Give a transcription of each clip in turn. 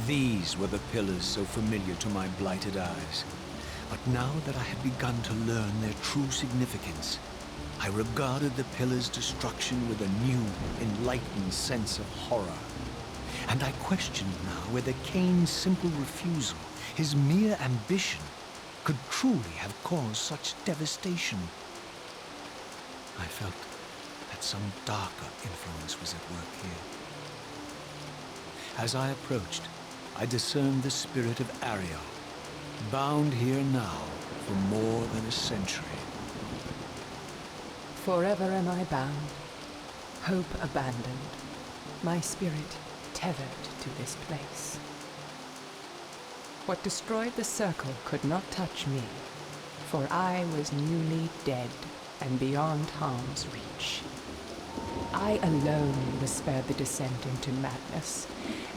These were the pillars so familiar to my blighted eyes. But now that I had begun to learn their true significance, I regarded the pillars' destruction with a new, enlightened sense of horror. And I questioned now whether Kain's simple refusal, his mere ambition, could truly have caused such devastation. I felt that some darker influence was at work here. As I approached, I discerned the spirit of Ariel, bound here now for more than a century. Forever am I bound, hope abandoned, my spirit tethered to this place. What destroyed the circle could not touch me, for I was newly dead and beyond harm's reach. I alone was spared the descent into madness,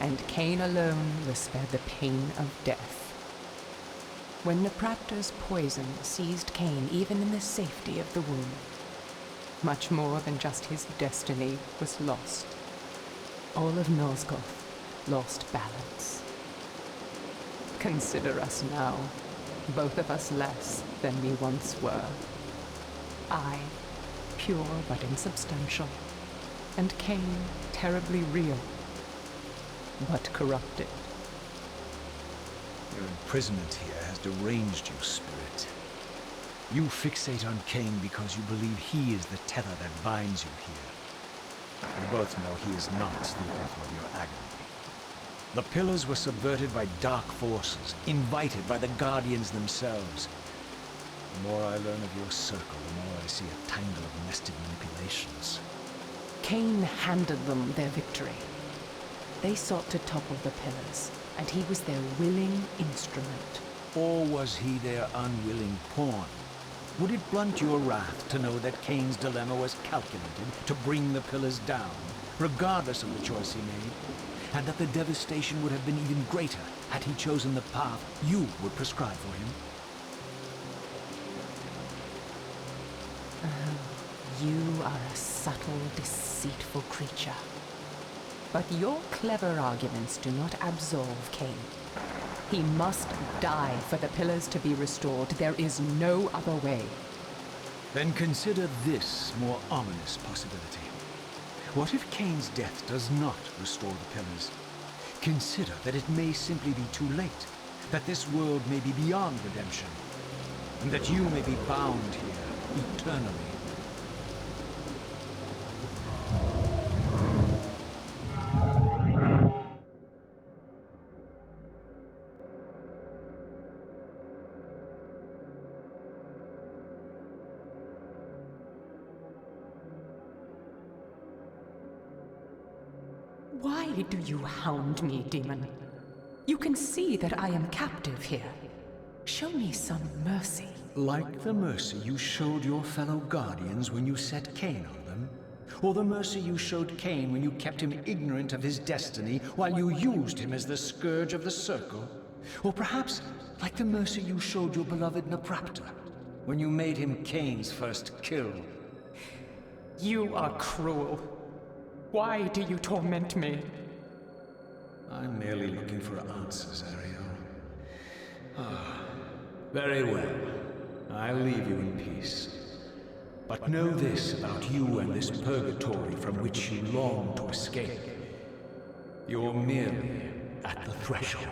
and Kain alone was spared the pain of death. When Napraptor's poison seized Kain even in the safety of the womb, much more than just his destiny was lost. All of Nosgoth lost balance. Consider us now, both of us less than we once were. I, pure but insubstantial, and Kain, terribly real, but corrupted. Your imprisonment here has deranged you, spirit. You fixate on Kain because you believe he is the tether that binds you here. We both know he is not the author of your agony. The pillars were subverted by dark forces, invited by the Guardians themselves. The more I learn of your circle, the more I see a tangle of nested manipulations. Kain handed them their victory. They sought to topple the pillars, and he was their willing instrument. Or was he their unwilling pawn? Would it blunt your wrath to know that Kain's dilemma was calculated to bring the pillars down, regardless of the choice he made, and that the devastation would have been even greater had he chosen the path you would prescribe for him? Oh, you are a subtle, deceitful creature. But your clever arguments do not absolve Kain. He must die for the pillars to be restored. There is no other way. Then consider this more ominous possibility. What if Kain's death does not restore the pillars? Consider that it may simply be too late, that this world may be beyond redemption, and that you may be bound here eternally. Why do you hound me, demon? You can see that I am captive here. Show me some mercy. Like the mercy you showed your fellow Guardians when you set Kain on them? Or the mercy you showed Kain when you kept him ignorant of his destiny while you used him as the scourge of the circle? Or perhaps like the mercy you showed your beloved Napraptor when you made him Kain's first kill? You are cruel. Why do you torment me? I'm merely looking for answers, Ariel. Ah, very well. I'll leave you in peace. But know this about you and this purgatory from which you long to escape. You're merely at the threshold.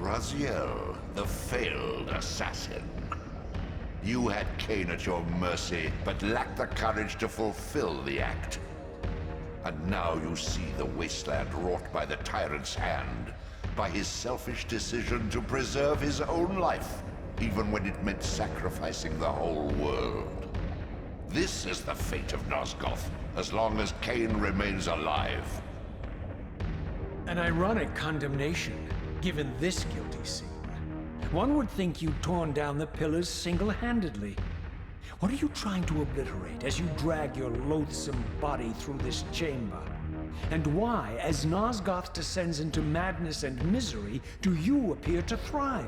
Raziel, the failed assassin. You had Kain at your mercy, but lacked the courage to fulfill the act. And now you see the wasteland wrought by the tyrant's hand, by his selfish decision to preserve his own life, even when it meant sacrificing the whole world. This is the fate of Nosgoth, as long as Kain remains alive. An ironic condemnation, given this guilty scene. One would think you'd torn down the pillars single-handedly. What are you trying to obliterate as you drag your loathsome body through this chamber? And why, as Nosgoth descends into madness and misery, do you appear to thrive?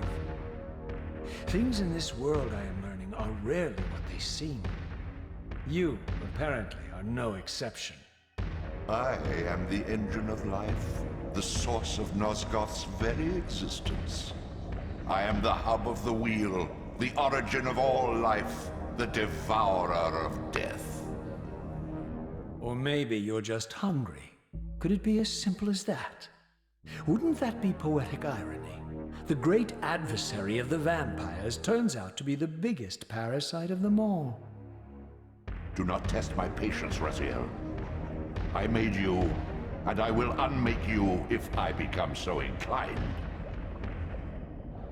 Things in this world, I am learning, are rarely what they seem. You, apparently, are no exception. I am the engine of life, the source of Nosgoth's very existence. I am the hub of the wheel, the origin of all life, the devourer of death. Or maybe you're just hungry. Could it be as simple as that? Wouldn't that be poetic irony? The great adversary of the vampires turns out to be the biggest parasite of them all. Do not test my patience, Raziel. I made you, and I will unmake you if I become so inclined.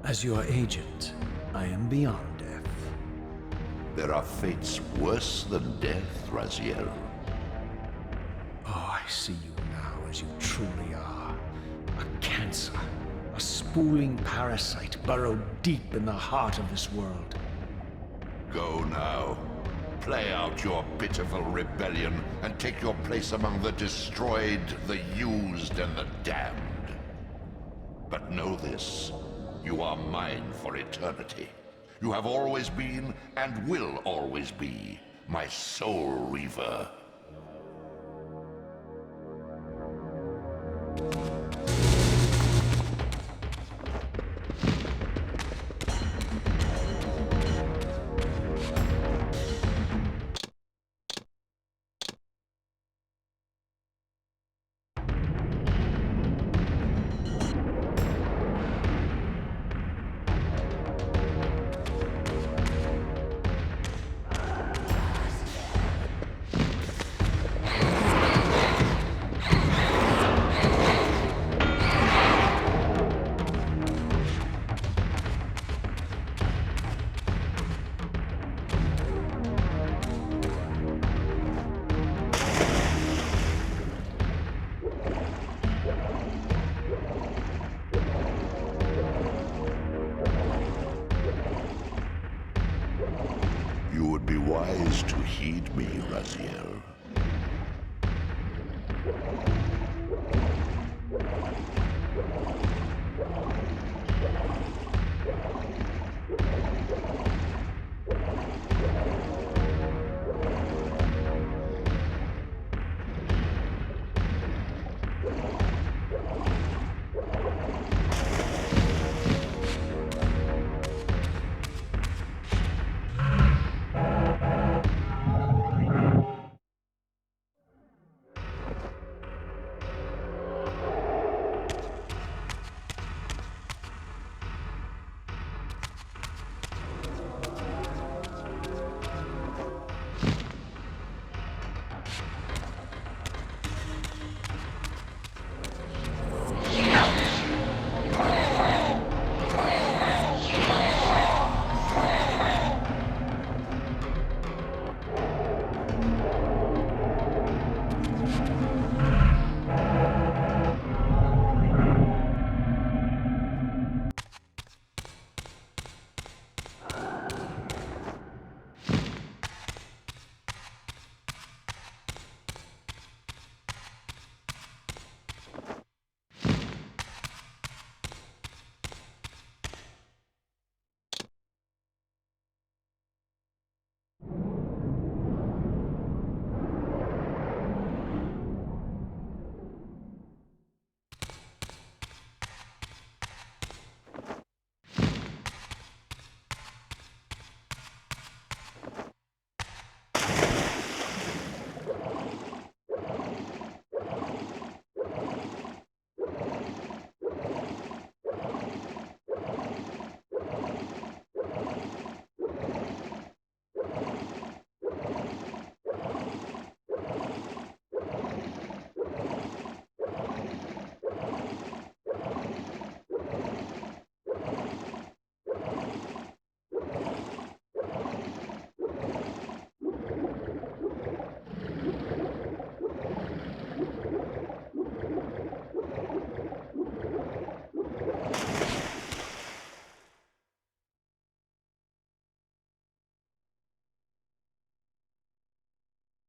As your agent, I am beyond death. There are fates worse than death, Raziel. Oh, I see you now as you truly are. A cancer. A spooling parasite burrowed deep in the heart of this world. Go now. Play out your pitiful rebellion and take your place among the destroyed, the used, and the damned. But know this. You are mine for eternity. You have always been, and will always be, my soul Reaver. You would be wise to heed me, Raziel.